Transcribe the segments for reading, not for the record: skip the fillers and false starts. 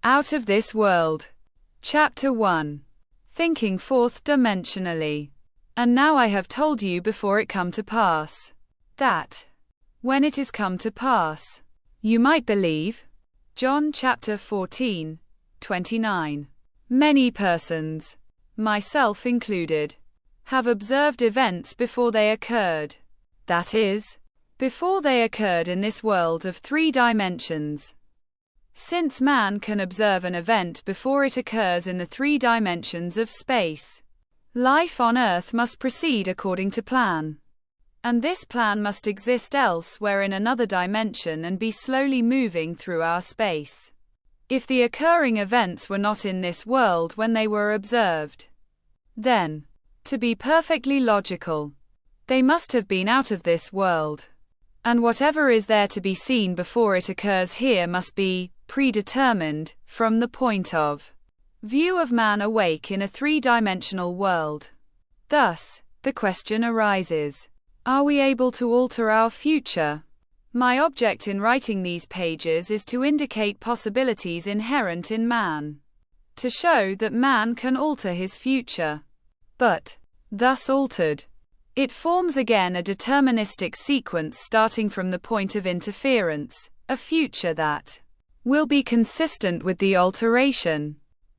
Out of this world. Chapter 1. Thinking fourth dimensionally. And now I have told you before it come to pass, that, when it is come to pass, you might believe. John chapter 14, 29. Many persons, myself included, have observed events before they occurred. That is, before they occurred in this world of 3 dimensions. Since man can observe an event before it occurs in the 3 dimensions of space, life on Earth must proceed according to plan. And this plan must exist elsewhere in another dimension and be slowly moving through our space. If the occurring events were not in this world when they were observed, then, to be perfectly logical, they must have been out of this world. And whatever is there to be seen before it occurs here must be predetermined from the point of view of man awake in a 3-dimensional world. Thus, the question arises, are we able to alter our future? My object in writing these pages is to indicate possibilities inherent in man, to show that man can alter his future. But, thus altered, it forms again a deterministic sequence starting from the point of interference, a future that will be consistent with the alteration.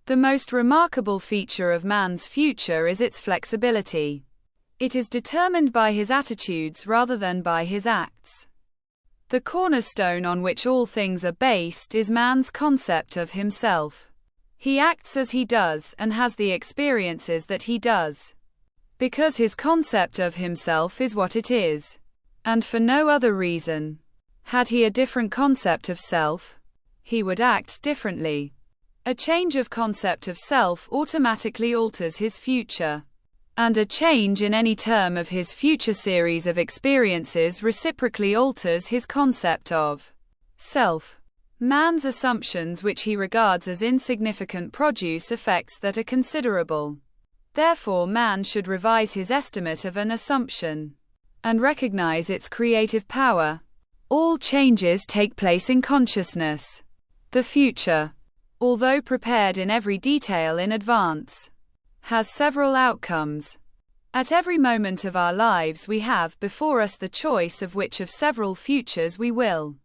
The most remarkable feature of man's future is its flexibility. It is determined by his attitudes rather than by his acts. The cornerstone on which all things are based is man's concept of himself. He acts as he does and has the experiences that he does, because his concept of himself is what it is, and for no other reason. Had he a different concept of self, he would act differently. A change of concept of self automatically alters his future, and a change in any term of his future series of experiences reciprocally alters his concept of self. Man's assumptions which he regards as insignificant produce effects that are considerable. Therefore man should revise his estimate of an assumption, and recognize its creative power. All changes take place in consciousness. The future, although prepared in every detail in advance, has several outcomes. At every moment of our lives we have before us the choice of which of several futures we will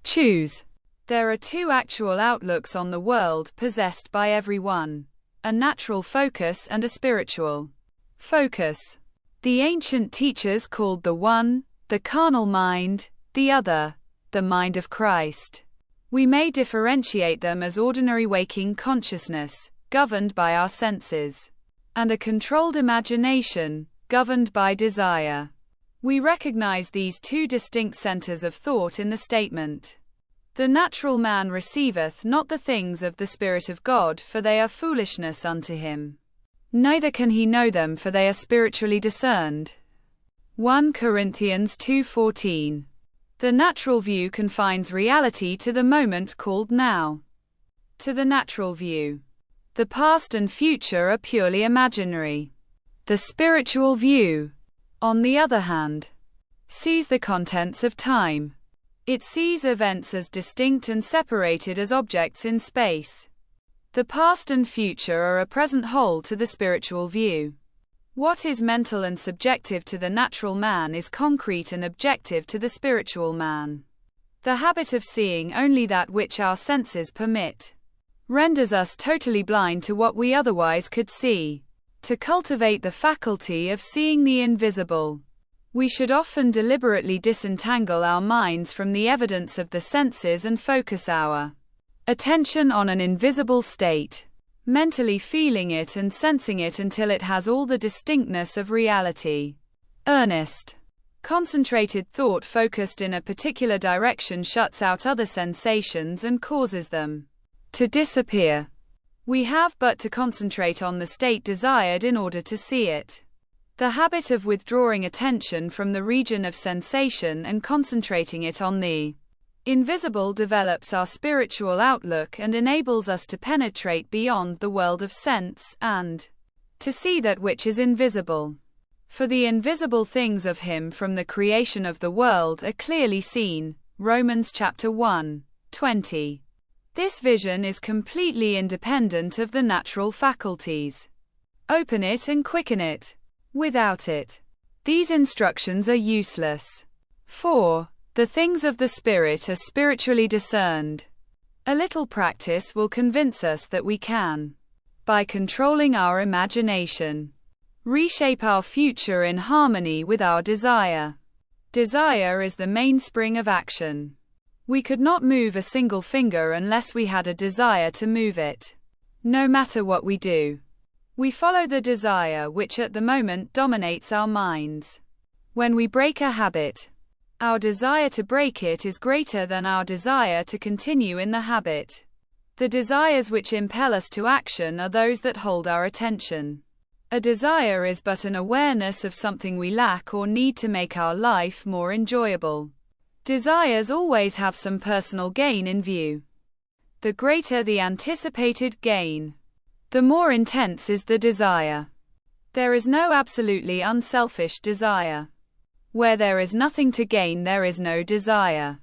choose. There are 2 actual outlooks on the world possessed by everyone: a natural focus and a spiritual focus. The ancient teachers called the one, the carnal mind, the other, the mind of Christ. We may differentiate them as ordinary waking consciousness, governed by our senses, and a controlled imagination, governed by desire. We recognize these 2 distinct centers of thought in the statement, "The natural man receiveth not the things of the Spirit of God, for they are foolishness unto him. Neither can he know them, for they are spiritually discerned." 1 Corinthians 2:14. The natural view confines reality to the moment called now. To the natural view, the past and future are purely imaginary. The spiritual view, on the other hand, sees the contents of time. It sees events as distinct and separated as objects in space. The past and future are a present whole to the spiritual view. What is mental and subjective to the natural man is concrete and objective to the spiritual man. The habit of seeing only that which our senses permit renders us totally blind to what we otherwise could see. To cultivate the faculty of seeing the invisible, we should often deliberately disentangle our minds from the evidence of the senses and focus our attention on an invisible state, mentally feeling it and sensing it until it has all the distinctness of reality. Earnest, concentrated thought focused in a particular direction shuts out other sensations and causes them to disappear. We have but to concentrate on the state desired in order to see it. The habit of withdrawing attention from the region of sensation and concentrating it on the invisible develops our spiritual outlook and enables us to penetrate beyond the world of sense, and to see that which is invisible. For the invisible things of him from the creation of the world are clearly seen. Romans chapter 1, 20. This vision is completely independent of the natural faculties. Open it and quicken it. Without it, these instructions are useless. 4. The things of the Spirit are spiritually discerned. A little practice will convince us that we can, by controlling our imagination, reshape our future in harmony with our desire. Desire is the mainspring of action. We could not move a single finger unless we had a desire to move it. No matter what we do, we follow the desire which at the moment dominates our minds. When we break a habit, our desire to break it is greater than our desire to continue in the habit. The desires which impel us to action are those that hold our attention. A desire is but an awareness of something we lack or need to make our life more enjoyable. Desires always have some personal gain in view. The greater the anticipated gain, the more intense is the desire. There is no absolutely unselfish desire. Where there is nothing to gain, there is no desire,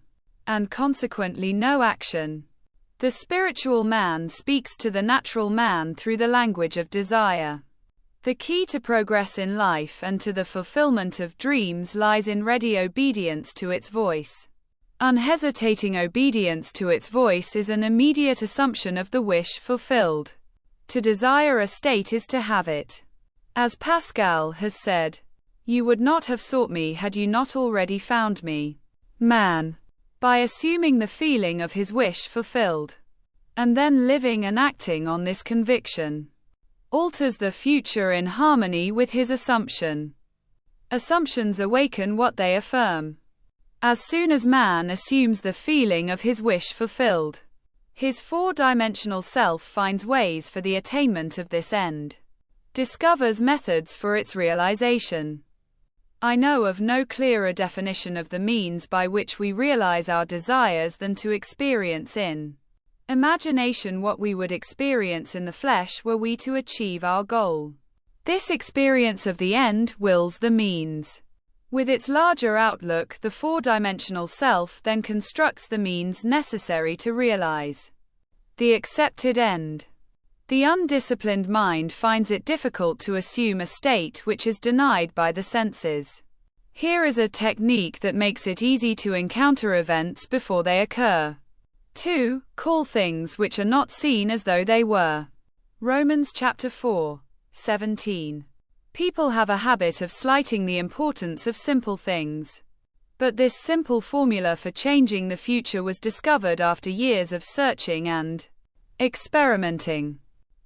and consequently no action. The spiritual man speaks to the natural man through the language of desire. The key to progress in life and to the fulfillment of dreams lies in ready obedience to its voice. Unhesitating obedience to its voice is an immediate assumption of the wish fulfilled. To desire a state is to have it. As Pascal has said, "You would not have sought me had you not already found me." Man, by assuming the feeling of his wish fulfilled, and then living and acting on this conviction, alters the future in harmony with his assumption. Assumptions awaken what they affirm. As soon as man assumes the feeling of his wish fulfilled, his four-dimensional self finds ways for the attainment of this end, discovers methods for its realization. I know of no clearer definition of the means by which we realize our desires than to experience in imagination what we would experience in the flesh were we to achieve our goal. This experience of the end wills the means. With its larger outlook, the four-dimensional self then constructs the means necessary to realize the accepted end. The undisciplined mind finds it difficult to assume a state which is denied by the senses. Here is a technique that makes it easy to encounter events before they occur. 2. Call things which are not seen as though they were. Romans chapter 4:17. People have a habit of slighting the importance of simple things. But this simple formula for changing the future was discovered after years of searching and experimenting.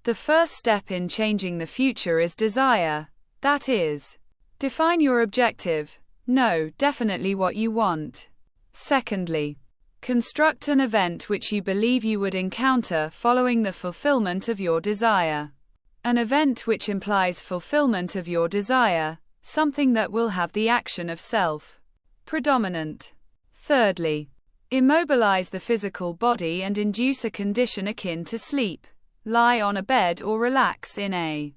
The first step in changing the future is desire. That is, define your objective. Know definitely what you want. Secondly, construct an event which you believe you would encounter following the fulfillment of your desire. An event which implies fulfillment of your desire, something that will have the action of self predominant. Thirdly, immobilize the physical body and induce a condition akin to sleep. Lie on a bed or relax in a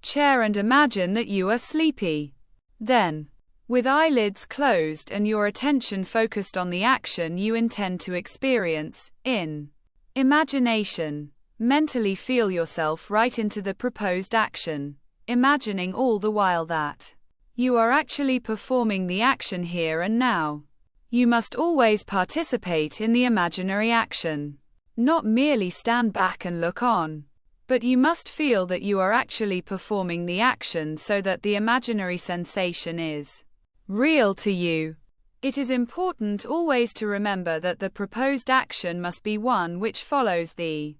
chair and imagine that you are sleepy. Then, with eyelids closed and your attention focused on the action you intend to experience, in imagination, mentally feel yourself right into the proposed action, imagining all the while that you are actually performing the action here and now. You must always participate in the imaginary action. Not merely stand back and look on, but you must feel that you are actually performing the action so that the imaginary sensation is real to you. It is important always to remember that the proposed action must be one which follows the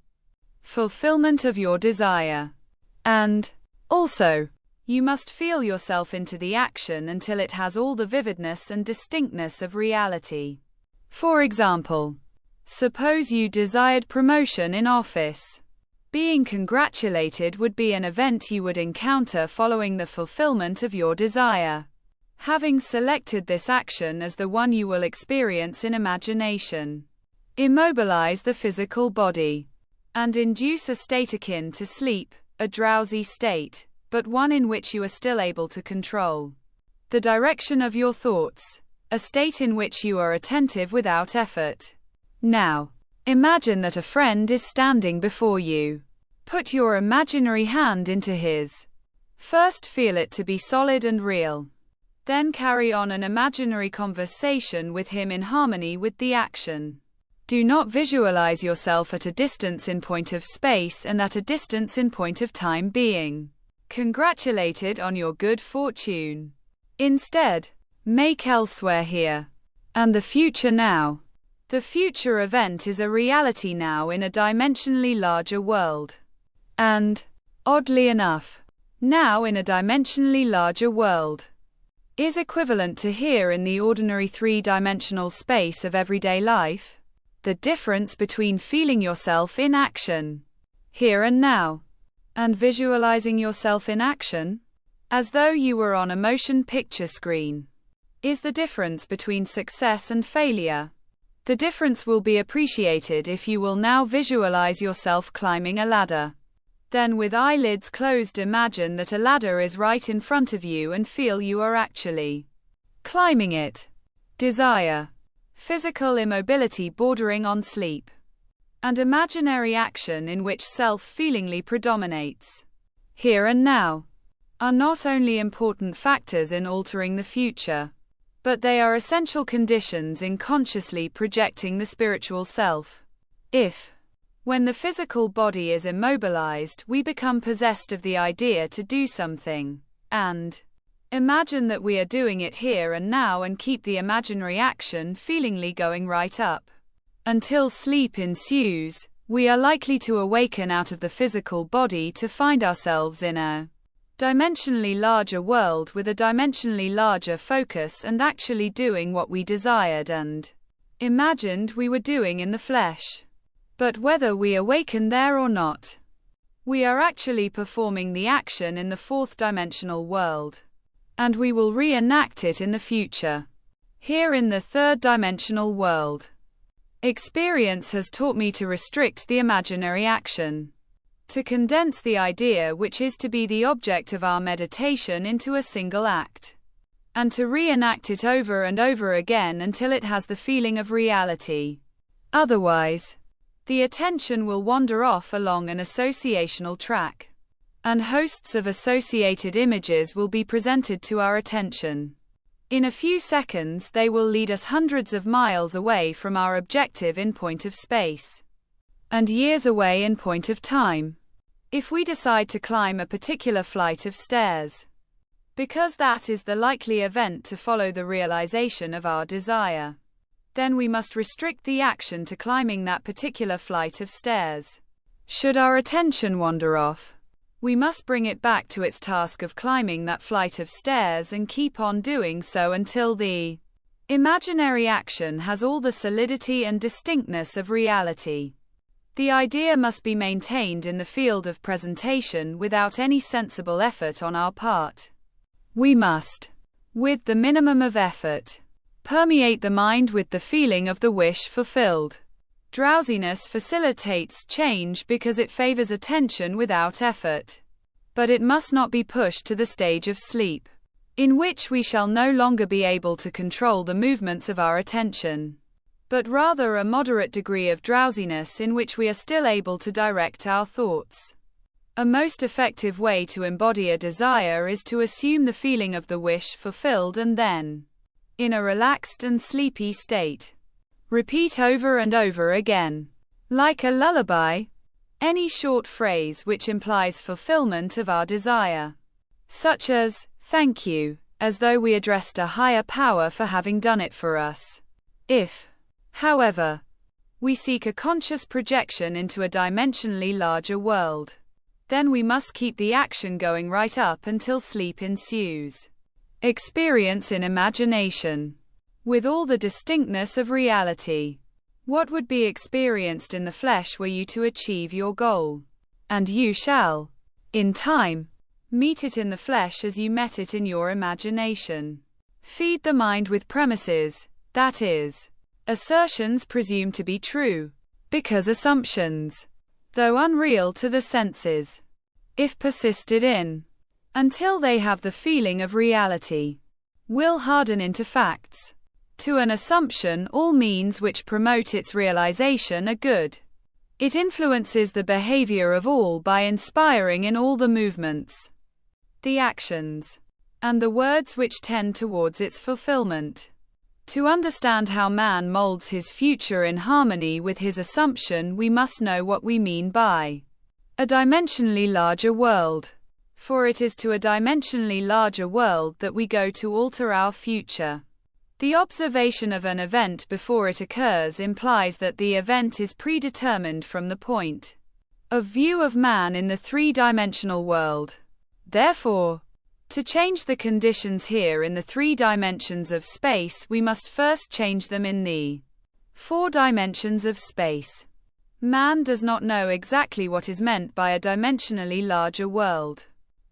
fulfillment of your desire. And, also, you must feel yourself into the action until it has all the vividness and distinctness of reality. For example, suppose you desired promotion in office. Being congratulated would be an event you would encounter following the fulfillment of your desire. Having selected this action as the one you will experience in imagination, immobilize the physical body and induce a state akin to sleep, a drowsy state, but one in which you are still able to control the direction of your thoughts, a state in which you are attentive without effort. Now, Imagine that a friend is standing before you. Put your imaginary hand into his. First feel it to be solid and real. Then carry on an imaginary conversation with him in harmony with the action. Do not visualize yourself at a distance in point of space and at a distance in point of time being congratulated on your good fortune. Instead, make elsewhere here and the future now. The future event is a reality now in a dimensionally larger world. And, oddly enough, now in a dimensionally larger world is equivalent to here in the ordinary three-dimensional space of everyday life. The difference between feeling yourself in action, here and now, and visualizing yourself in action, as though you were on a motion picture screen, is the difference between success and failure. The difference will be appreciated if you will now visualize yourself climbing a ladder. Then with eyelids closed imagine that a ladder is right in front of you and feel you are actually climbing it. Desire, physical immobility bordering on sleep, and imaginary action in which self-feelingly predominates, here and now, are not only important factors in altering the future, but they are essential conditions in consciously projecting the spiritual self. If, when the physical body is immobilized, we become possessed of the idea to do something, and imagine that we are doing it here and now and keep the imaginary action feelingly going right up until sleep ensues, we are likely to awaken out of the physical body to find ourselves in a dimensionally larger world with a dimensionally larger focus and actually doing what we desired and imagined we were doing in the flesh. But whether we awaken there or not, we are actually performing the action in the fourth dimensional world, and we will reenact it in the future, here in the third dimensional world. Experience has taught me to restrict the imaginary action, to condense the idea which is to be the object of our meditation into a single act, and to reenact it over and over again until it has the feeling of reality. Otherwise, the attention will wander off along an associational track, and hosts of associated images will be presented to our attention. In a few seconds, they will lead us hundreds of miles away from our objective in point of space, and years away in point of time. If we decide to climb a particular flight of stairs, because that is the likely event to follow the realization of our desire, then we must restrict the action to climbing that particular flight of stairs. Should our attention wander off, we must bring it back to its task of climbing that flight of stairs and keep on doing so until the imaginary action has all the solidity and distinctness of reality. The idea must be maintained in the field of presentation without any sensible effort on our part. We must, with the minimum of effort, permeate the mind with the feeling of the wish fulfilled. Drowsiness facilitates change because it favors attention without effort. But it must not be pushed to the stage of sleep, in which we shall no longer be able to control the movements of our attention, but rather a moderate degree of drowsiness in which we are still able to direct our thoughts. A most effective way to embody a desire is to assume the feeling of the wish fulfilled and then, in a relaxed and sleepy state, repeat over and over again, like a lullaby, any short phrase which implies fulfillment of our desire, such as, "Thank you," as though we addressed a higher power for having done it for us. If, however, we seek a conscious projection into a dimensionally larger world, then we must keep the action going right up until sleep ensues. Experience in imagination, with all the distinctness of reality, what would be experienced in the flesh were you to achieve your goal. And you shall, in time, meet it in the flesh as you met it in your imagination. Feed the mind with premises, that is, assertions presumed to be true, because assumptions, though unreal to the senses, if persisted in, until they have the feeling of reality, will harden into facts. To an assumption, all means which promote its realization are good. It influences the behavior of all by inspiring in all the movements, the actions, and the words which tend towards its fulfillment. To understand how man molds his future in harmony with his assumption, we must know what we mean by a dimensionally larger world. For it is to a dimensionally larger world that we go to alter our future. The observation of an event before it occurs implies that the event is predetermined from the point of view of man in the three-dimensional world. Therefore, to change the conditions here in the three dimensions of space, we must first change them in the four dimensions of space. Man does not know exactly what is meant by a dimensionally larger world,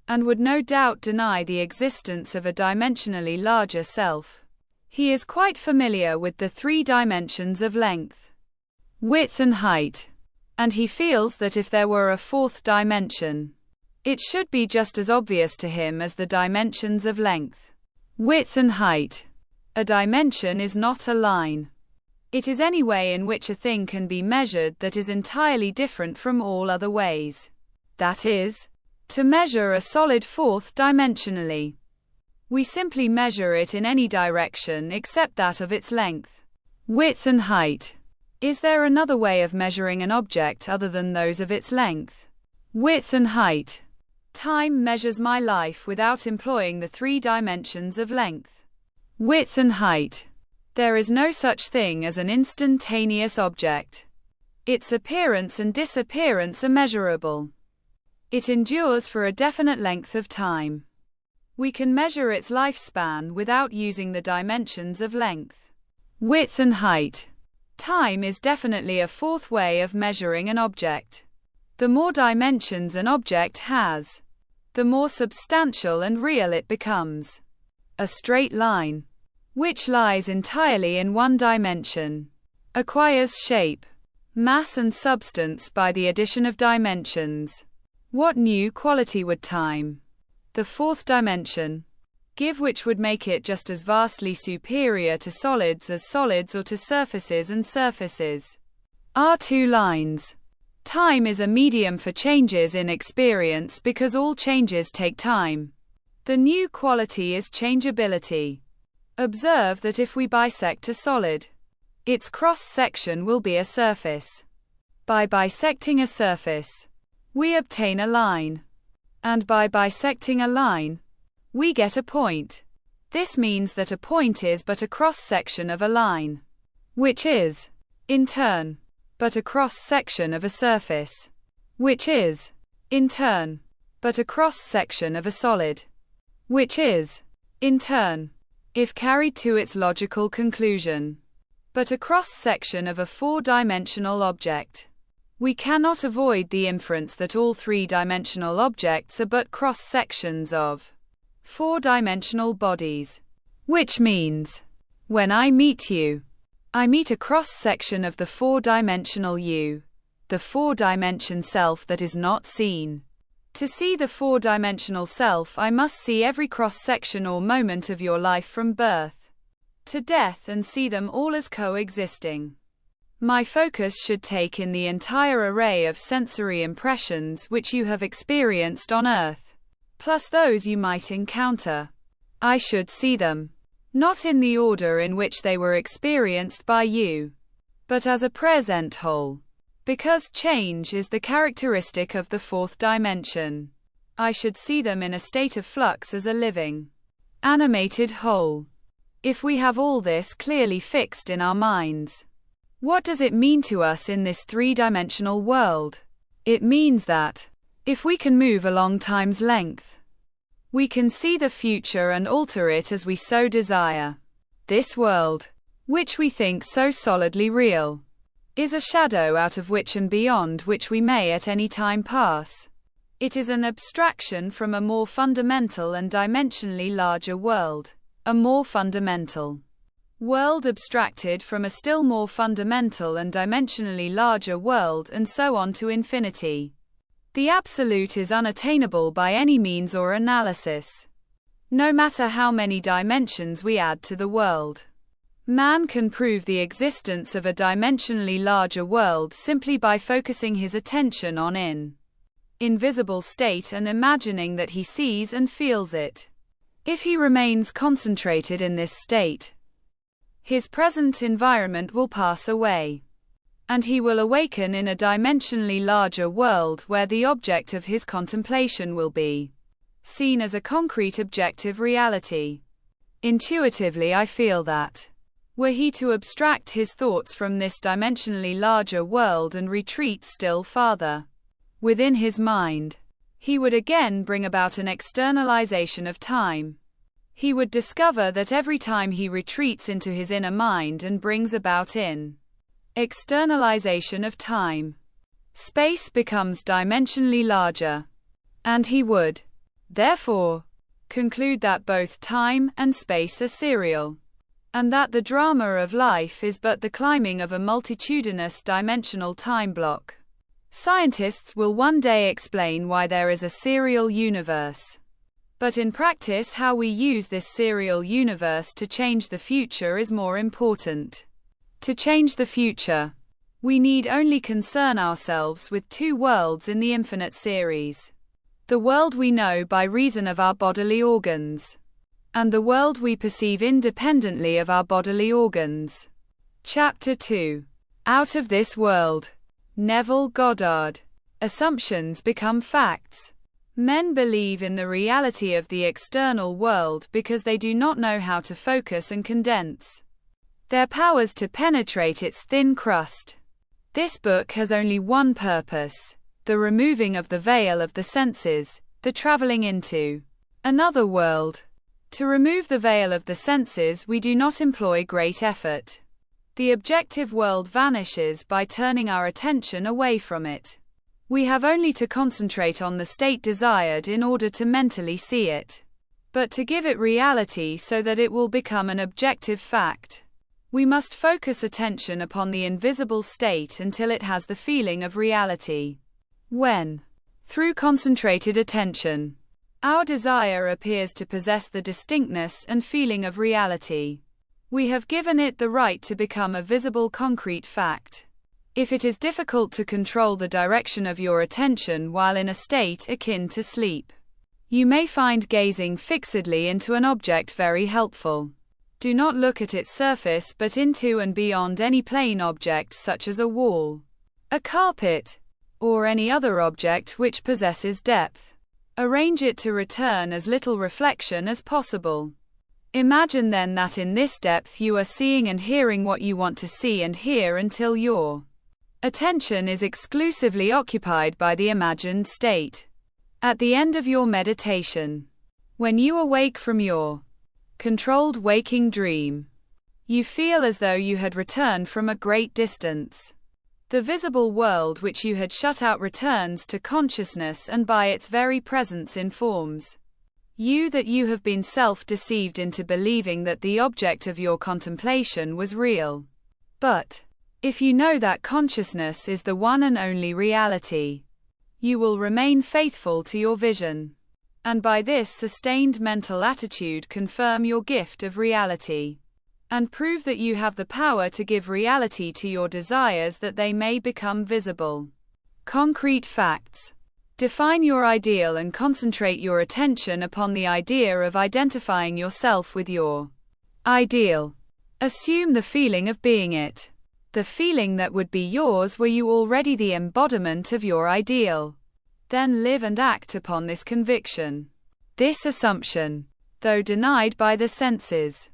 and would no doubt deny the existence of a dimensionally larger self. He is quite familiar with the three dimensions of length, width and height, and he feels that if there were a fourth dimension, it should be just as obvious to him as the dimensions of length, width and height. A dimension is not a line. It is any way in which a thing can be measured that is entirely different from all other ways. That is, to measure a solid fourth dimensionally, we simply measure it in any direction except that of its length, width and height. Is there another way of measuring an object other than those of its length, width and height? Time measures my life without employing the three dimensions of length, width and height. There is no such thing as an instantaneous object. Its appearance and disappearance are measurable. It endures for a definite length of time. We can measure its lifespan without using the dimensions of length, width and height. Time is definitely a fourth way of measuring an object. The more dimensions an object has, the more substantial and real it becomes. A straight line, which lies entirely in one dimension, acquires shape, mass and substance by the addition of dimensions. What new quality would time, the fourth dimension, give which would make it just as vastly superior to solids as solids or to surfaces and surfaces are two lines? Time is a medium for changes in experience because all changes take time. The new quality is changeability. Observe that if we bisect a solid, its cross-section will be a surface. By bisecting a surface, we obtain a line. And by bisecting a line, we get a point. This means that a point is but a cross-section of a line, which is, in turn, but a cross-section of a surface, which is, in turn, but a cross-section of a solid, which is, in turn, if carried to its logical conclusion, but a cross-section of a four-dimensional object. We cannot avoid the inference that all three-dimensional objects are but cross-sections of four-dimensional bodies, which means, when I meet you, I meet a cross-section of the four-dimensional you, the four-dimension self that is not seen. To see the four-dimensional self, I must see every cross-section or moment of your life from birth to death and see them all as coexisting. My focus should take in the entire array of sensory impressions which you have experienced on Earth, plus those you might encounter. I should see them, not in the order in which they were experienced by you, but as a present whole. Because change is the characteristic of the fourth dimension, I should see them in a state of flux as a living, animated whole. If we have all this clearly fixed in our minds, what does it mean to us in this three-dimensional world? It means that, if we can move along time's length, we can see the future and alter it as we so desire. This world, which we think so solidly real, is a shadow out of which and beyond which we may at any time pass. It is an abstraction from a more fundamental and dimensionally larger world, a more fundamental world abstracted from a still more fundamental and dimensionally larger world, and so on to infinity. The absolute is unattainable by any means or analysis, no matter how many dimensions we add to the world. Man can prove the existence of a dimensionally larger world simply by focusing his attention on an invisible state and imagining that he sees and feels it. If he remains concentrated in this state, his present environment will pass away, and he will awaken in a dimensionally larger world where the object of his contemplation will be seen as a concrete objective reality. Intuitively, I feel that were he to abstract his thoughts from this dimensionally larger world and retreat still farther within his mind, he would again bring about an externalization of time. He would discover that every time he retreats into his inner mind and brings about an externalization of time, space becomes dimensionally larger, and he would, therefore, conclude that both time and space are serial, and that the drama of life is but the climbing of a multitudinous dimensional time block. Scientists will one day explain why there is a serial universe. But in practice, how we use this serial universe to change the future is more important. To change the future, we need only concern ourselves with two worlds in the infinite series: the world we know by reason of our bodily organs, and the world we perceive independently of our bodily organs. Chapter 2. Out of this world. Neville Goddard. Assumptions become facts. Men believe in the reality of the external world because they do not know how to focus and condense their powers to penetrate its thin crust. This book has only one purpose: the removing of the veil of the senses, the traveling into another world. To remove the veil of the senses, we do not employ great effort. The objective world vanishes by turning our attention away from it. We have only to concentrate on the state desired in order to mentally see it. But to give it reality so that it will become an objective fact, we must focus attention upon the invisible state until it has the feeling of reality. When, through concentrated attention, our desire appears to possess the distinctness and feeling of reality, we have given it the right to become a visible concrete fact. If it is difficult to control the direction of your attention while in a state akin to sleep, you may find gazing fixedly into an object very helpful. Do not look at its surface but into and beyond any plane object such as a wall, a carpet, or any other object which possesses depth. Arrange it to return as little reflection as possible. Imagine then that in this depth you are seeing and hearing what you want to see and hear until your attention is exclusively occupied by the imagined state. At the end of your meditation, when you awake from your controlled waking dream, you feel as though you had returned from a great distance. The visible world which you had shut out returns to consciousness and by its very presence informs you that you have been self-deceived into believing that the object of your contemplation was real. But if you know that consciousness is the one and only reality, you will remain faithful to your vision, and by this sustained mental attitude confirm your gift of reality, and prove that you have the power to give reality to your desires that they may become visible. Concrete facts. Define your ideal and concentrate your attention upon the idea of identifying yourself with your ideal. Assume the feeling of being it. The feeling that would be yours were you already the embodiment of your ideal. Then live and act upon this conviction. This assumption, though denied by the senses,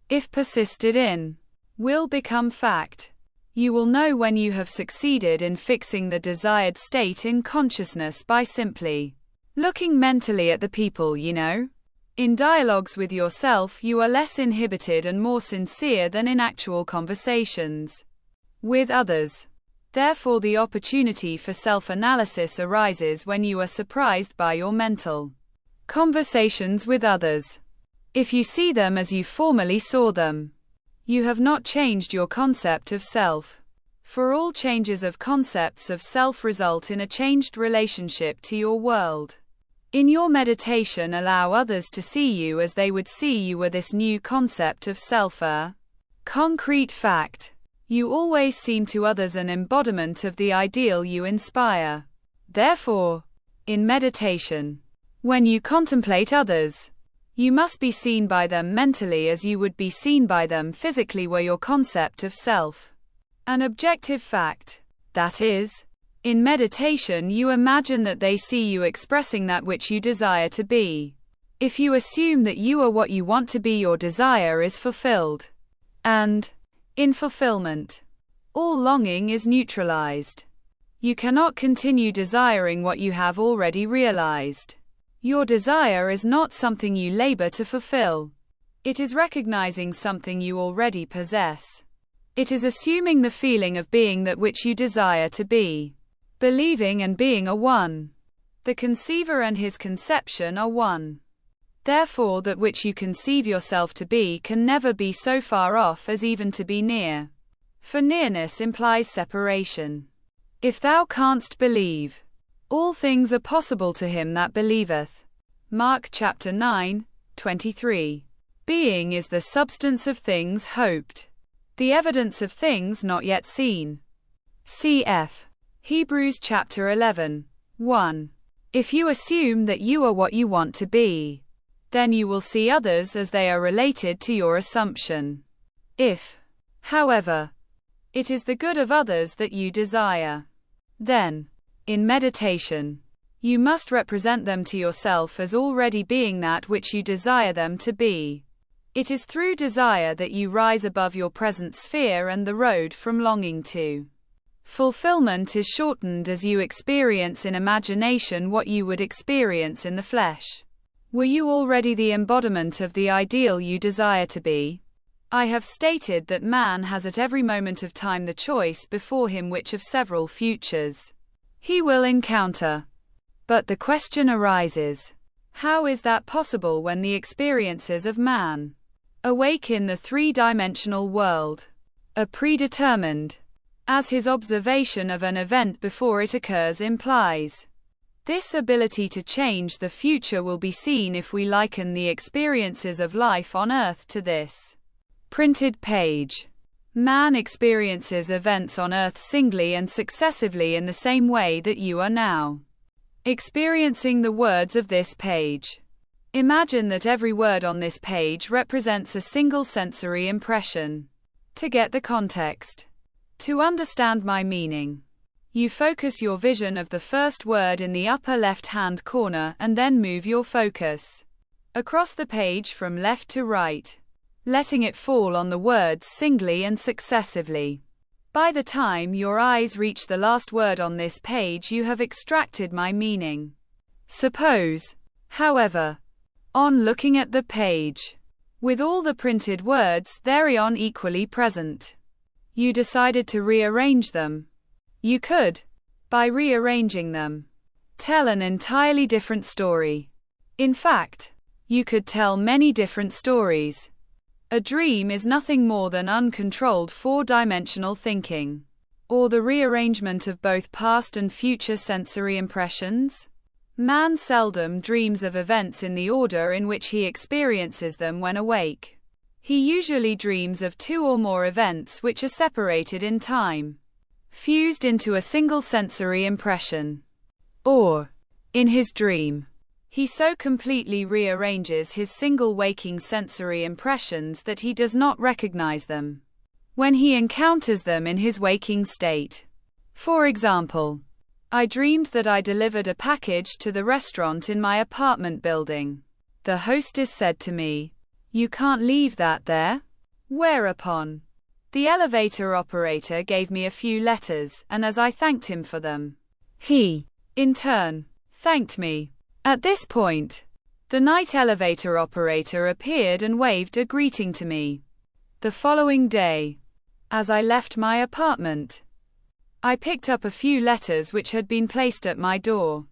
if persisted in, will become fact. You will know when you have succeeded in fixing the desired state in consciousness by simply looking mentally at the people you know. In dialogues with yourself, you are less inhibited and more sincere than in actual conversations with others. Therefore, the opportunity for self-analysis arises when you are surprised by your mental conversations with others. If you see them as you formerly saw them, you have not changed your concept of self. For all changes of concepts of self result in a changed relationship to your world. In your meditation, allow others to see you as they would see you were this new concept of self. Concrete fact. You always seem to others an embodiment of the ideal you inspire. Therefore, in meditation, when you contemplate others, you must be seen by them mentally as you would be seen by them physically were your concept of self an objective fact. That is, in meditation you imagine that they see you expressing that which you desire to be. If you assume that you are what you want to be, your desire is fulfilled. And, in fulfillment, all longing is neutralized. You cannot continue desiring what you have already realized. Your desire is not something you labor to fulfill. It is recognizing something you already possess. It is assuming the feeling of being that which you desire to be. Believing and being are one. The conceiver and his conception are one. Therefore, that which you conceive yourself to be can never be so far off as even to be near. For nearness implies separation. If thou canst believe, all things are possible to him that believeth. Mark chapter 9, 23. Being is the substance of things hoped, the evidence of things not yet seen. Cf. Hebrews chapter 11, 1. If you assume that you are what you want to be, then you will see others as they are related to your assumption. If, however, it is the good of others that you desire, then, in meditation, you must represent them to yourself as already being that which you desire them to be. It is through desire that you rise above your present sphere, and the road from longing to fulfillment is shortened as you experience in imagination what you would experience in the flesh. Were you already the embodiment of the ideal you desire to be? I have stated that man has at every moment of time the choice before him which of several futures he will encounter. But the question arises, how is that possible when the experiences of man, awake in the three-dimensional world, are predetermined, as his observation of an event before it occurs implies? This ability to change the future will be seen if we liken the experiences of life on Earth to this printed page. Man experiences events on Earth singly and successively in the same way that you are now experiencing the words of this page. Imagine that every word on this page represents a single sensory impression. To get the context, to understand my meaning, you focus your vision of the first word in the upper left-hand corner and then move your focus across the page from left to right, letting it fall on the words singly and successively. By the time your eyes reach the last word on this page, you have extracted my meaning. Suppose, however, on looking at the page, with all the printed words thereon equally present, you decided to rearrange them. You could, by rearranging them, tell an entirely different story. In fact, you could tell many different stories. A dream is nothing more than uncontrolled four-dimensional thinking, or the rearrangement of both past and future sensory impressions. Man seldom dreams of events in the order in which he experiences them when awake. He usually dreams of two or more events which are separated in time, fused into a single sensory impression. Or, in his dream, he so completely rearranges his single waking sensory impressions that he does not recognize them when he encounters them in his waking state. For example, I dreamed that I delivered a package to the restaurant in my apartment building. The hostess said to me, "You can't leave that there." Whereupon, the elevator operator gave me a few letters, and as I thanked him for them, he, in turn, thanked me. At this point, the night elevator operator appeared and waved a greeting to me. The following day, as I left my apartment, I picked up a few letters which had been placed at my door.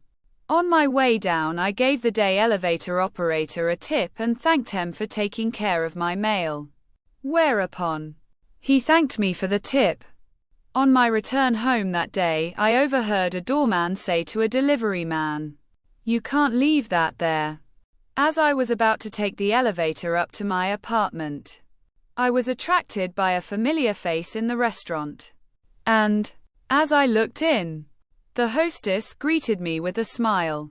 On my way down, I gave the day elevator operator a tip and thanked him for taking care of my mail. Whereupon, he thanked me for the tip. On my return home that day, I overheard a doorman say to a delivery man, "You can't leave that there," as I was about to take the elevator up to my apartment. I was attracted by a familiar face in the restaurant. And, as I looked in, the hostess greeted me with a smile.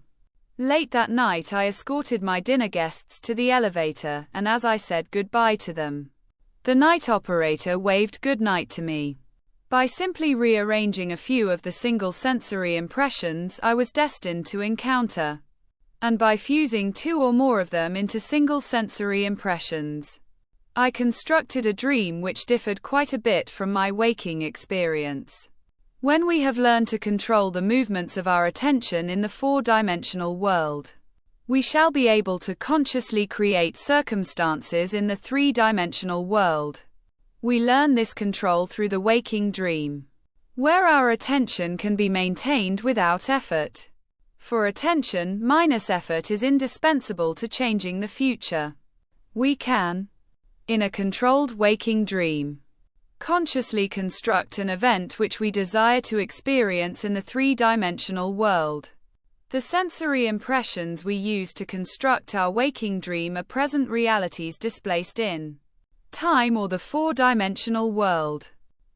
Late that night I escorted my dinner guests to the elevator, and as I said goodbye to them, the night operator waved goodnight to me. By simply rearranging a few of the single sensory impressions I was destined to encounter, and by fusing two or more of them into single sensory impressions, I constructed a dream which differed quite a bit from my waking experience. When we have learned to control the movements of our attention in the four-dimensional world, we shall be able to consciously create circumstances in the three-dimensional world. We learn this control through the waking dream, where our attention can be maintained without effort. For attention minus effort is indispensable to changing the future. We can, in a controlled waking dream, consciously construct an event which we desire to experience in the three-dimensional world. The sensory impressions we use to construct our waking dream are present realities displaced in time or the four-dimensional world.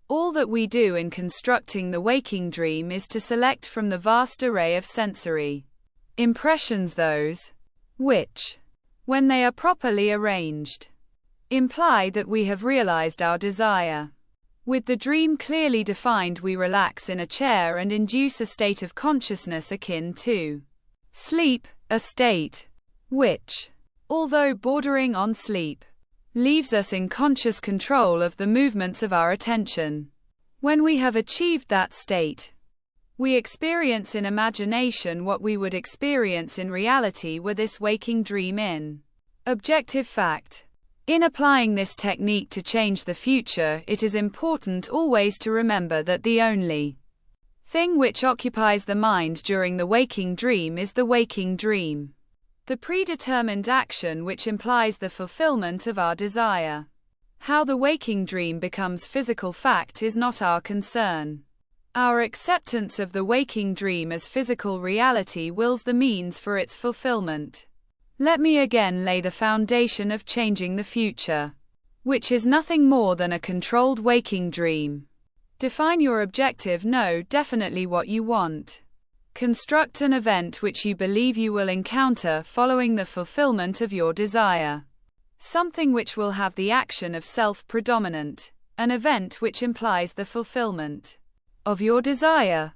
All that we do in constructing the waking dream is to select from the vast array of sensory impressions those which, when they are properly arranged, imply that we have realized our desire. With the dream clearly defined, we relax in a chair and induce a state of consciousness akin to sleep, a state which, although bordering on sleep, leaves us in conscious control of the movements of our attention. When we have achieved that state, we experience in imagination what we would experience in reality were this waking dream in objective fact. In applying this technique to change the future, it is important always to remember that the only thing which occupies the mind during the waking dream is the waking dream, the predetermined action which implies the fulfillment of our desire. How the waking dream becomes physical fact is not our concern. Our acceptance of the waking dream as physical reality wills the means for its fulfillment. Let me again lay the foundation of changing the future, which is nothing more than a controlled waking dream. Define your objective. Know definitely what you want. Construct an event which you believe you will encounter following the fulfillment of your desire. Something which will have the action of self predominant, an event which implies the fulfillment of your desire.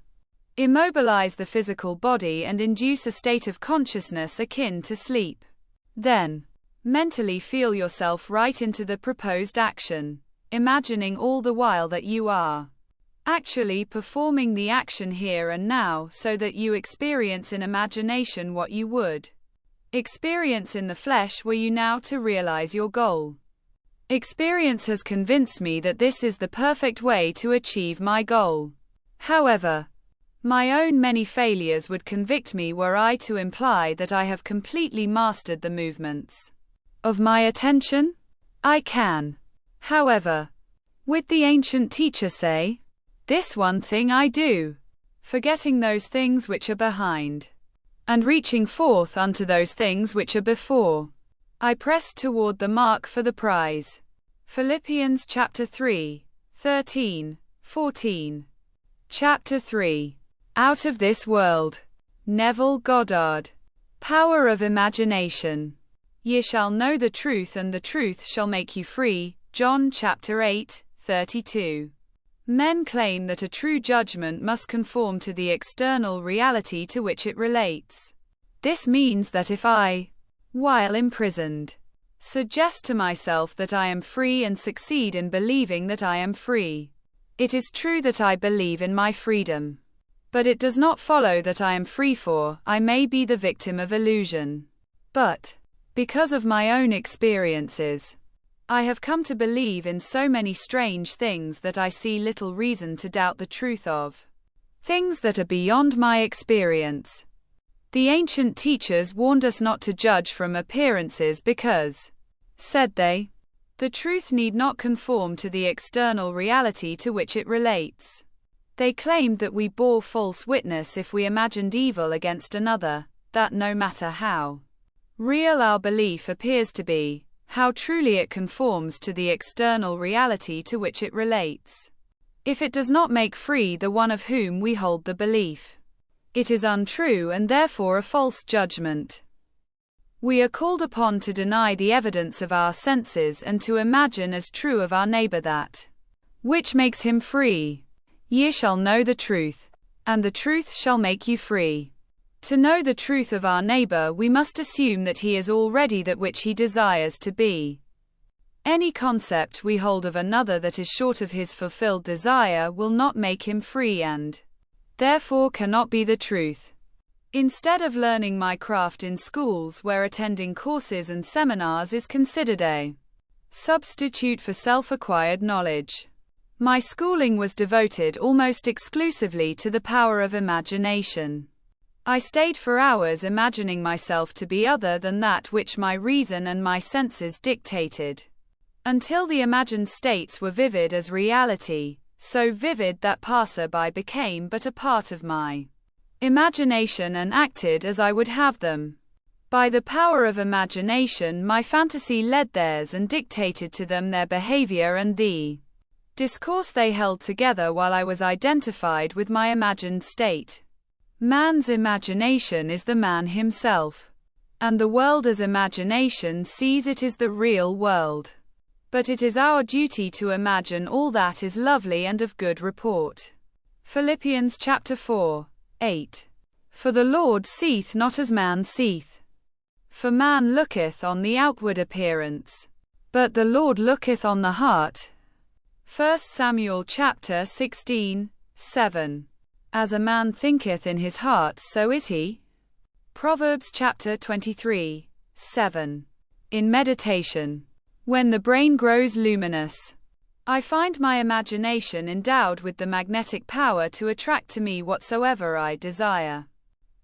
Immobilize the physical body and induce a state of consciousness akin to sleep. Then, mentally feel yourself right into the proposed action, imagining all the while that you are actually performing the action here and now, so that you experience in imagination what you would experience in the flesh were you now to realize your goal. Experience has convinced me that this is the perfect way to achieve my goal. However, my own many failures would convict me were I to imply that I have completely mastered the movements of my attention. I can, however, with the ancient teacher say, "This one thing I do," forgetting those things which are behind, and reaching forth unto those things which are before. I press toward the mark for the prize. Philippians chapter 3, 13, 14. Chapter 3. Out of This World. Neville Goddard. Power of Imagination. Ye shall know the truth, and the truth shall make you free. John chapter 8, 32. Men claim that a true judgment must conform to the external reality to which it relates. This means that if I, while imprisoned, suggest to myself that I am free and succeed in believing that I am free, it is true that I believe in my freedom. But it does not follow that I am free, for I may be the victim of illusion. But, because of my own experiences, I have come to believe in so many strange things that I see little reason to doubt the truth of things that are beyond my experience. The ancient teachers warned us not to judge from appearances because, said they, the truth need not conform to the external reality to which it relates. They claimed that we bore false witness if we imagined evil against another, that no matter how real our belief appears to be, how truly it conforms to the external reality to which it relates. If it does not make free the one of whom we hold the belief, it is untrue and therefore a false judgment. We are called upon to deny the evidence of our senses and to imagine as true of our neighbor that which makes him free. Ye shall know the truth, and the truth shall make you free. To know the truth of our neighbor, we must assume that he is already that which he desires to be. Any concept we hold of another that is short of his fulfilled desire will not make him free and therefore cannot be the truth. Instead of learning my craft in schools where attending courses and seminars is considered a substitute for self-acquired knowledge, my schooling was devoted almost exclusively to the power of imagination. I stayed for hours imagining myself to be other than that which my reason and my senses dictated, until the imagined states were vivid as reality, so vivid that passer-by became but a part of my imagination and acted as I would have them. By the power of imagination, my fantasy led theirs and dictated to them their behavior and the discourse they held together while I was identified with my imagined state. Man's imagination is the man himself, and the world as imagination sees it is the real world. But it is our duty to imagine all that is lovely and of good report. Philippians chapter 4, 8. For the Lord seeth not as man seeth. For man looketh on the outward appearance, but the Lord looketh on the heart. 1 Samuel chapter 16, 7. As a man thinketh in his heart, so is he. Proverbs chapter 23, 7. In meditation, when the brain grows luminous, I find my imagination endowed with the magnetic power to attract to me whatsoever I desire.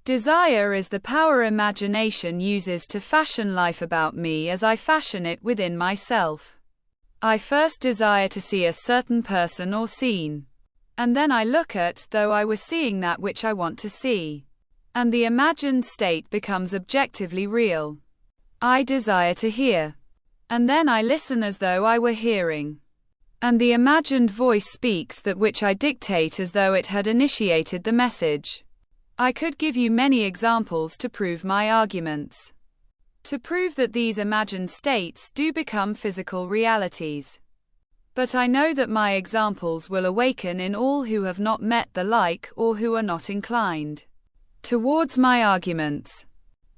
Desire is the power imagination uses to fashion life about me as I fashion it within myself. I first desire to see a certain person or scene, and then I look at though I was seeing that which I want to see, and the imagined state becomes objectively real. I desire to hear, and then I listen as though I were hearing, and the imagined voice speaks that which I dictate as though it had initiated the message. I could give you many examples to prove my arguments, to prove that these imagined states do become physical realities. But I know that my examples will awaken in all who have not met the like or who are not inclined towards my arguments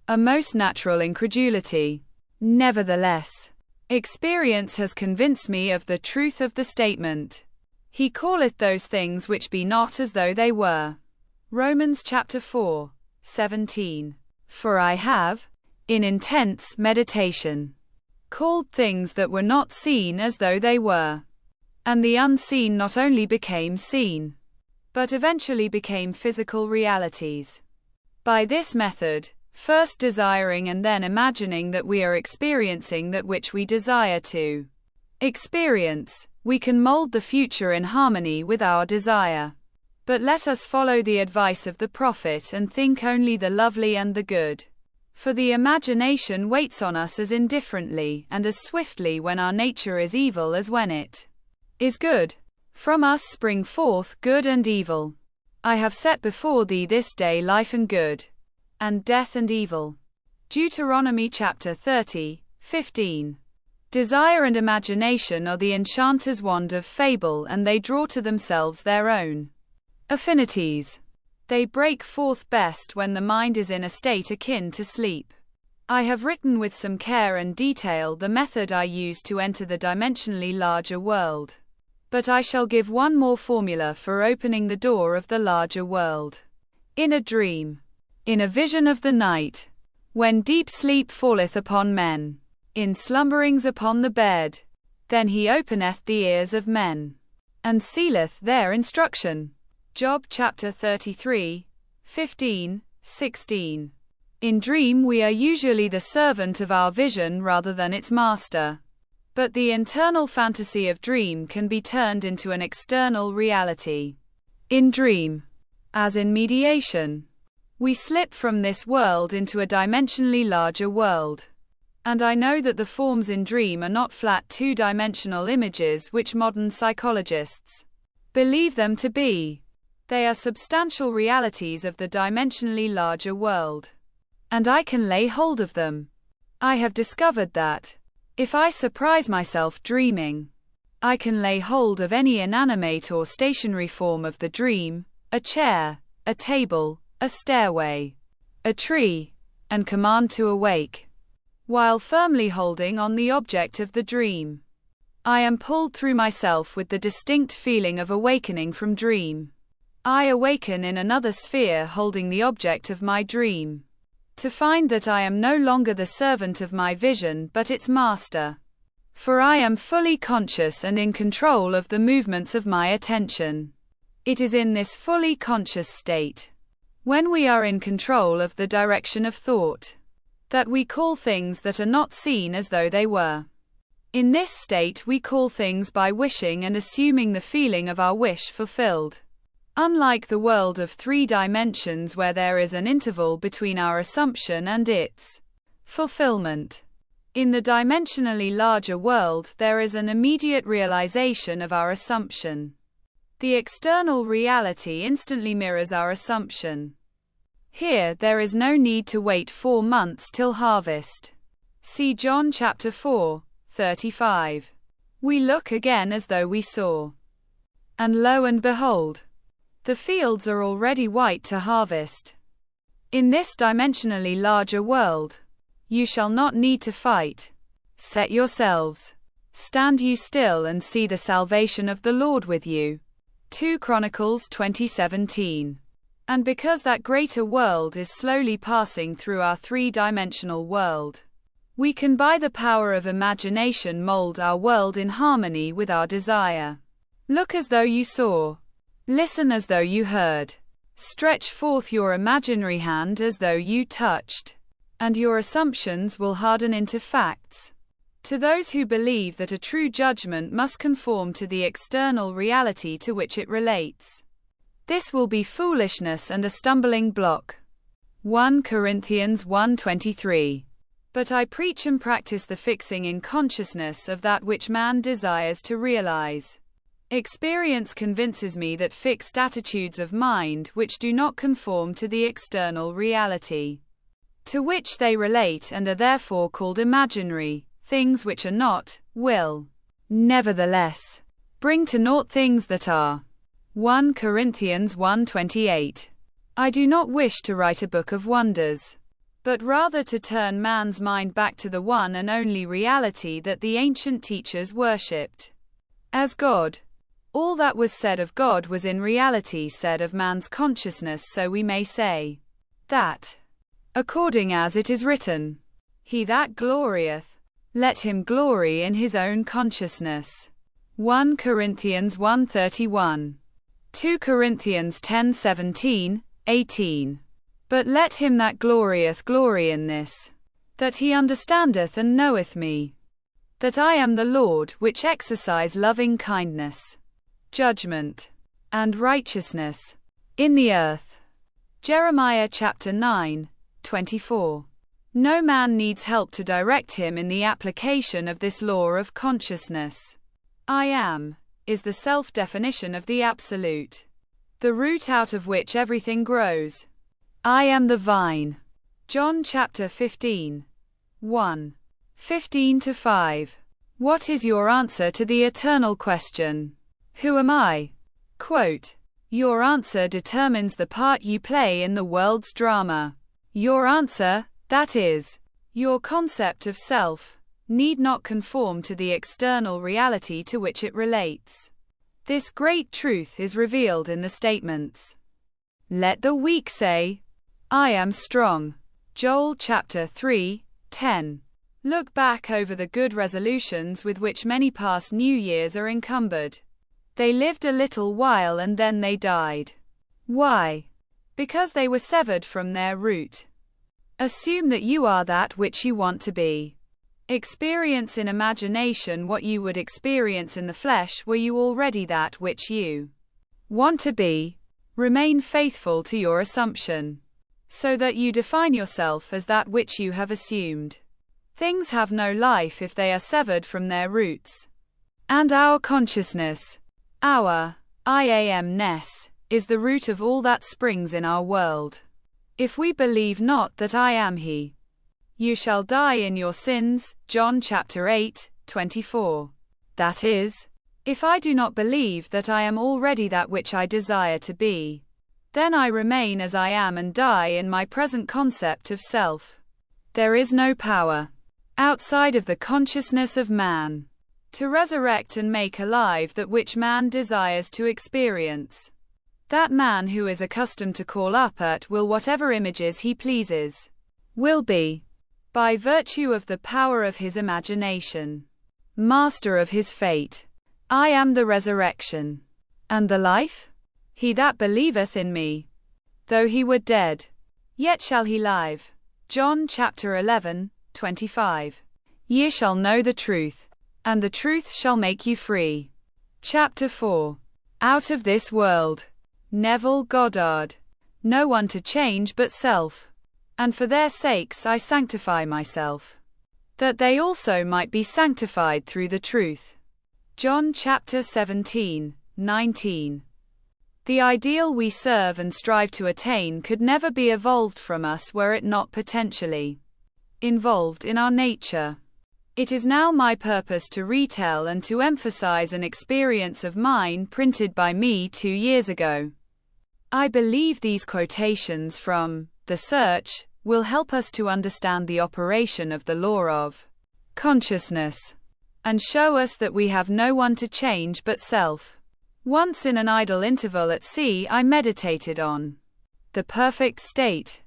a most natural incredulity. Nevertheless, experience has convinced me of the truth of the statement, He calleth those things which be not as though they were. Romans chapter 4, 17. For I have, in intense meditation, called things that were not seen as though they were. And the unseen not only became seen, but eventually became physical realities. By this method, first desiring and then imagining that we are experiencing that which we desire to experience, we can mold the future in harmony with our desire. But let us follow the advice of the prophet and think only the lovely and the good. For the imagination waits on us as indifferently and as swiftly when our nature is evil as when it is good. From us spring forth good and evil. I have set before thee this day life and good, and death and evil. Deuteronomy chapter 30, 15. Desire and imagination are the enchanter's wand of fable, and they draw to themselves their own affinities. They break forth best when the mind is in a state akin to sleep. I have written with some care and detail the method I use to enter the dimensionally larger world. But I shall give one more formula for opening the door of the larger world. In a dream, in a vision of the night, when deep sleep falleth upon men, in slumberings upon the bed, then he openeth the ears of men, and sealeth their instruction. Job chapter 33, 15, 16. In dream we are usually the servant of our vision rather than its master. But the internal fantasy of dream can be turned into an external reality. In dream, as in mediation, we slip from this world into a dimensionally larger world. And I know that the forms in dream are not flat two-dimensional images which modern psychologists believe them to be. They are substantial realities of the dimensionally larger world. And I can lay hold of them. I have discovered that, if I surprise myself dreaming, I can lay hold of any inanimate or stationary form of the dream, a chair, a table, a stairway, a tree, and command to awake, while firmly holding on the object of the dream. I am pulled through myself with the distinct feeling of awakening from dream. I awaken in another sphere holding the object of my dream, to find that I am no longer the servant of my vision but its master. For I am fully conscious and in control of the movements of my attention. It is in this fully conscious state, when we are in control of the direction of thought, that we call things that are not seen as though they were. In this state we call things by wishing and assuming the feeling of our wish fulfilled. Unlike the world of three dimensions where there is an interval between our assumption and its fulfillment, in the dimensionally larger world there is an immediate realization of our assumption. The external reality instantly mirrors our assumption. Here there is no need to wait 4 months till harvest. See John chapter 4:35. We look again as though we saw. And lo and behold, the fields are already white to harvest. In this dimensionally larger world, you shall not need to fight. Set yourselves. Stand you still and see the salvation of the Lord with you. 2 Chronicles 20:17. And because that greater world is slowly passing through our three-dimensional world, we can by the power of imagination mold our world in harmony with our desire. Look as though you saw. Listen as though you heard. Stretch forth your imaginary hand as though you touched. And your assumptions will harden into facts. To those who believe that a true judgment must conform to the external reality to which it relates, this will be foolishness and a stumbling block. 1 Corinthians 1:23. But I preach and practice the fixing in consciousness of that which man desires to realize. Experience convinces me that fixed attitudes of mind which do not conform to the external reality to which they relate and are therefore called imaginary, things which are not, will, nevertheless, bring to naught things that are. 1 Corinthians 1:28. I do not wish to write a book of wonders, but rather to turn man's mind back to the one and only reality that the ancient teachers worshipped as God. All that was said of God was in reality said of man's consciousness, so we may say that, according as it is written, he that glorieth, let him glory in his own consciousness. 1 Corinthians 1:31. 2 Corinthians 10:17, 18. But let him that glorieth glory in this, that he understandeth and knoweth me, that I am the Lord, which exercise loving kindness, judgment, and righteousness in the earth. Jeremiah chapter 9:24. No man needs help to direct him in the application of this law of consciousness. I am is the self-definition of the Absolute, the root out of which everything grows. I am the vine. John chapter 15. 1. 15-5. What is your answer to the eternal question? Who am I? Quote, your answer determines the part you play in the world's drama. Your answer, that is, your concept of self, need not conform to the external reality to which it relates. This great truth is revealed in the statements, let the weak say, I am strong. Joel chapter 3:10. Look back over the good resolutions with which many past New Years are encumbered. They lived a little while and then they died. Why? Because they were severed from their root. Assume that you are that which you want to be. Experience in imagination what you would experience in the flesh were you already that which you want to be. Remain faithful to your assumption, so that you define yourself as that which you have assumed. Things have no life if they are severed from their roots. And our consciousness, our I-am-ness, is the root of all that springs in our world. If we believe not that I am He, you shall die in your sins. John chapter 8:24. That is, if I do not believe that I am already that which I desire to be, then I remain as I am and die in my present concept of self. There is no power outside of the consciousness of man to resurrect and make alive that which man desires to experience. That man who is accustomed to call up at will whatever images he pleases, will be, by virtue of the power of his imagination, master of his fate. I am the resurrection and the life. He that believeth in me, though he were dead, yet shall he live. John chapter 11:25. Ye shall know the truth, and the truth shall make you free. Chapter 4. Out of this world. Neville Goddard. No one to change but self. And for their sakes I sanctify myself, that they also might be sanctified through the truth. John chapter 17:19. The ideal we serve and strive to attain could never be evolved from us were it not potentially involved in our nature. It is now my purpose to retell and to emphasize an experience of mine printed by me 2 years ago. I believe these quotations from The Search will help us to understand the operation of the law of consciousness and show us that we have no one to change but self. Once in an idle interval at sea I meditated on the perfect state,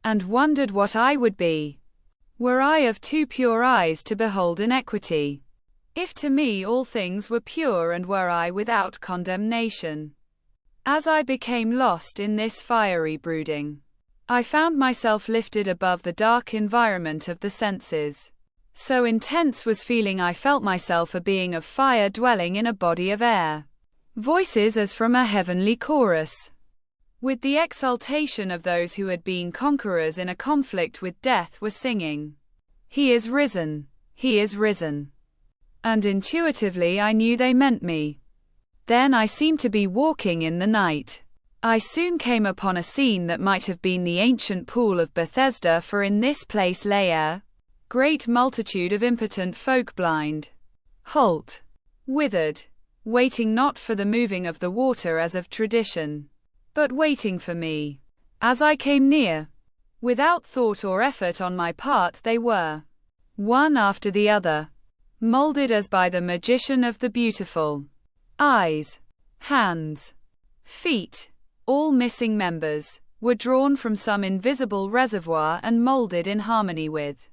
and wondered what I would be, were I of too pure eyes to behold inequity. If to me all things were pure and were I without condemnation. As I became lost in this fiery brooding, I found myself lifted above the dark environment of the senses. So intense was feeling I felt myself a being of fire dwelling in a body of air. Voices as from a heavenly chorus, with the exultation of those who had been conquerors in a conflict with death, were singing, "He is risen, He is risen." And intuitively I knew they meant me. Then I seemed to be walking in the night. I soon came upon a scene that might have been the ancient pool of Bethesda, for in this place lay a great multitude of impotent folk, blind, halt, withered, waiting not for the moving of the water as of tradition, but waiting for me. As I came near, without thought or effort on my part, they were, one after the other, molded as by the magician of the beautiful. Eyes, hands, feet, all missing members, were drawn from some invisible reservoir and molded in harmony with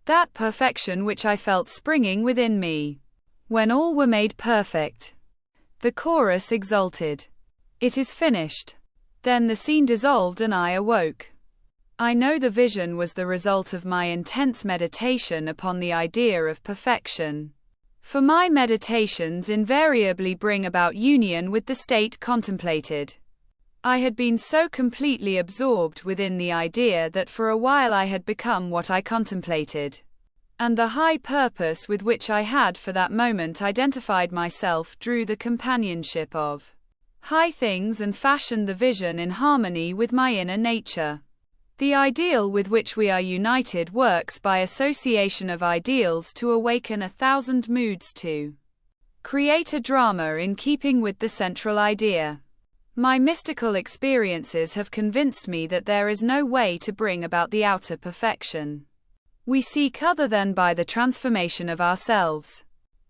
that perfection which I felt springing within me. When all were made perfect, the chorus exulted, "It is finished." Then the scene dissolved and I awoke. I know the vision was the result of my intense meditation upon the idea of perfection. For my meditations invariably bring about union with the state contemplated. I had been so completely absorbed within the idea that for a while I had become what I contemplated. And the high purpose with which I had for that moment identified myself drew the companionship of high things and fashioned the vision in harmony with my inner nature. The ideal with which we are united works by association of ideals to awaken 1,000 moods, to create a drama in keeping with the central idea. My mystical experiences have convinced me that there is no way to bring about the outer perfection we seek other than by the transformation of ourselves.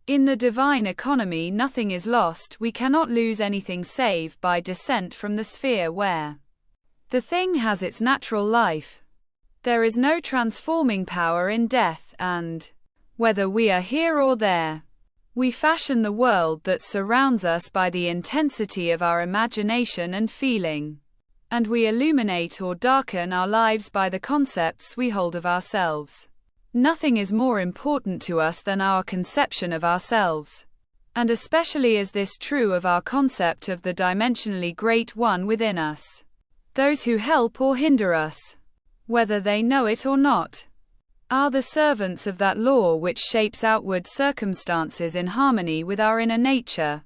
In the divine economy nothing is lost, we cannot lose anything save by descent from the sphere where the thing has its natural life. There is no transforming power in death, and, whether we are here or there, we fashion the world that surrounds us by the intensity of our imagination and feeling, and we illuminate or darken our lives by the concepts we hold of ourselves. Nothing is more important to us than our conception of ourselves, and especially is this true of our concept of the dimensionally great one within us. Those who help or hinder us, whether they know it or not, are the servants of that law which shapes outward circumstances in harmony with our inner nature.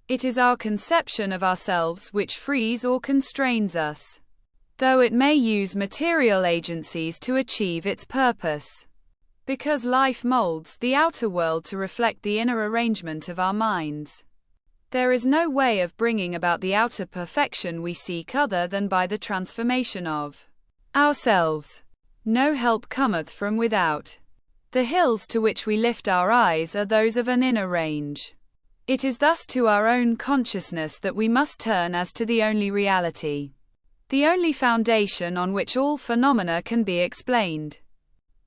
It is our conception of ourselves which frees or constrains us, though it may use material agencies to achieve its purpose. Because life molds the outer world to reflect the inner arrangement of our minds, there is no way of bringing about the outer perfection we seek other than by the transformation of ourselves. No help cometh from without. The hills to which we lift our eyes are those of an inner range. It is thus to our own consciousness that we must turn as to the only reality, the only foundation on which all phenomena can be explained.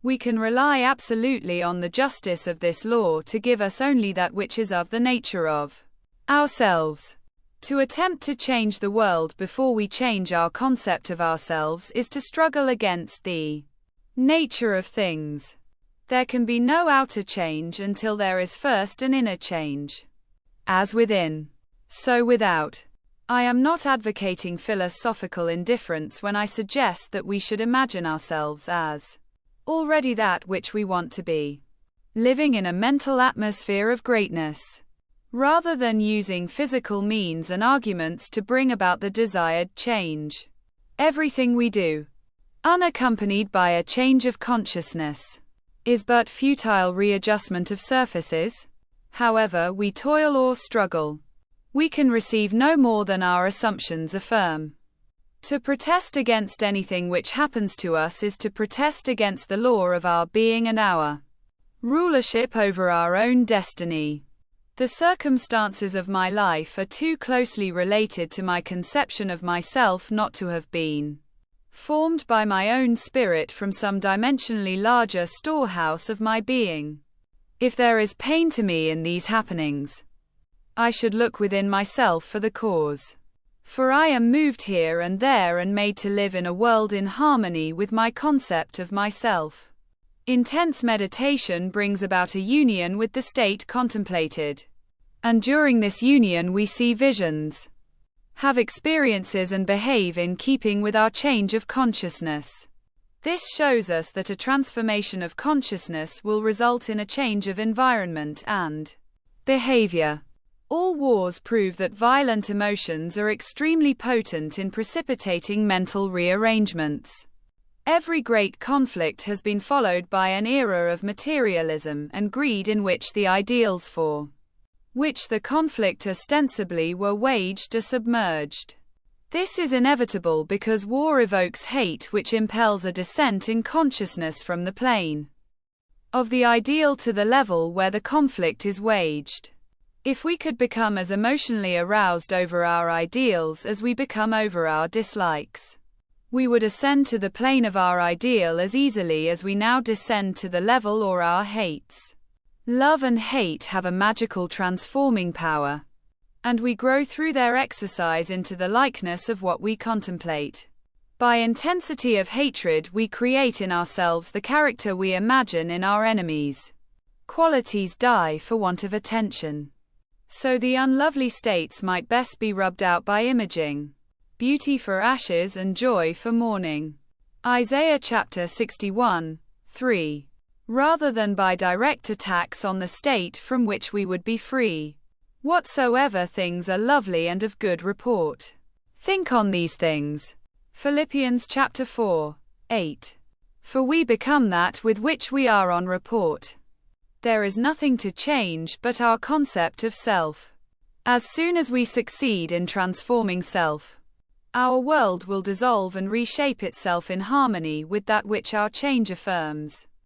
We can rely absolutely on the justice of this law to give us only that which is of the nature of ourselves. To attempt to change the world before we change our concept of ourselves is to struggle against the nature of things. There can be no outer change until there is first an inner change. As within, so without. I am not advocating philosophical indifference when I suggest that we should imagine ourselves as already that which we want to be, living in a mental atmosphere of greatness, rather than using physical means and arguments to bring about the desired change. Everything we do, unaccompanied by a change of consciousness, is but futile readjustment of surfaces. However we toil or struggle, we can receive no more than our assumptions affirm. To protest against anything which happens to us is to protest against the law of our being and our rulership over our own destiny. The circumstances of my life are too closely related to my conception of myself not to have been formed by my own spirit from some dimensionally larger storehouse of my being. If there is pain to me in these happenings, I should look within myself for the cause. For I am moved here and there and made to live in a world in harmony with my concept of myself. Intense meditation brings about a union with the state contemplated. And during this union we see visions, have experiences and behave in keeping with our change of consciousness. This shows us that a transformation of consciousness will result in a change of environment and behavior. All wars prove that violent emotions are extremely potent in precipitating mental rearrangements. Every great conflict has been followed by an era of materialism and greed in which the ideals for which the conflict ostensibly were waged are submerged. This is inevitable because war evokes hate which impels a descent in consciousness from the plane of the ideal to the level where the conflict is waged. If we could become as emotionally aroused over our ideals as we become over our dislikes, we would ascend to the plane of our ideal as easily as we now descend to the level or our hates. Love and hate have a magical transforming power, and we grow through their exercise into the likeness of what we contemplate. By intensity of hatred we create in ourselves the character we imagine in our enemies. Qualities die for want of attention. So the unlovely states might best be rubbed out by imaging. Beauty for ashes and joy for mourning. Isaiah chapter 61, 3. Rather than by direct attacks on the state from which we would be free. Whatsoever things are lovely and of good report, think on these things. Philippians chapter 4, 8. For we become that with which we are on rapport. There is nothing to change but our concept of self. As soon as we succeed in transforming self, our world will dissolve and reshape itself in harmony with that which our change affirms.